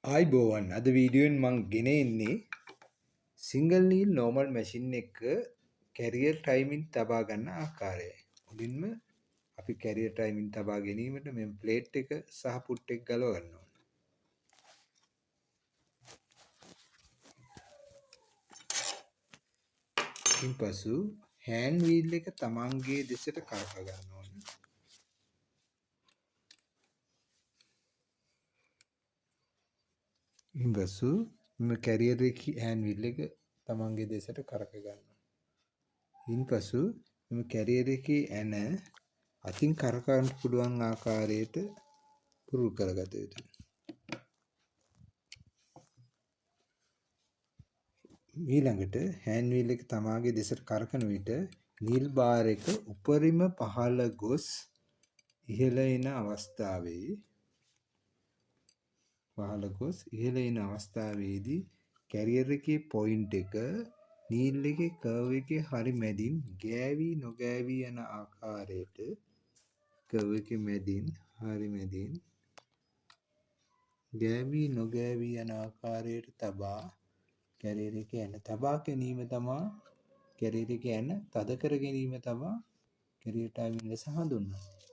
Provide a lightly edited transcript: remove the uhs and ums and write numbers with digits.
ආයිබෝවන් අද වීඩියෝෙන් මං ගෙන එන්නේ සිංගල් නීල් නෝමල් මැෂින් එක කැරියර් ටයිමින් තබා ගන්න ආකාරය. මුලින්ම අපි කැරියර් ටයිමින් තබා ගැනීමට මෙම ප්ලේට් එක සහ පුට් එක ගලව ගන්න ඕන. ඉන්පසු හෑන්ඩ් වීල් එක තමන්ගේ දෙසට කරක ගන්න ඕන. ඉන්පසු මෙම කැරියර් එකේ හෑන්ඩ් වීල් එක තමන්ගේ දෙසට කරක ගන්න. ඉන්පසු මෙම කැරියර් එකේ ඇන අතින් කරකවන්න පුළුවන් ආකාරයට පුරුදු කරගත යුතුයි. ඊළඟට හෑන්ඩ් වීල් එක තමාගේ දෙසට කරකන විට නීල් බාර් එක උපරිම පහළ ගොස් ඉහළ එන අවස්ථාවේදී කැරියර් එකේ පොයින්ට් එක නීල් එකේ කර්ව් එකේ හරි මැදින් ගෑවි නොගෑවි යන ආකාරයට කර්ව් එකේ මැදින් හරි මැදින් ගෑවි නොගෑවි යන ආකාරයට තබා කැරියර් එකේ ඇන තබා ගැනීම තමා කැරියර් එකේ ඇන තද කර ගැනීම තමා කැරියර් ටයිමින් ලෙස හඳුන්වන්නේ.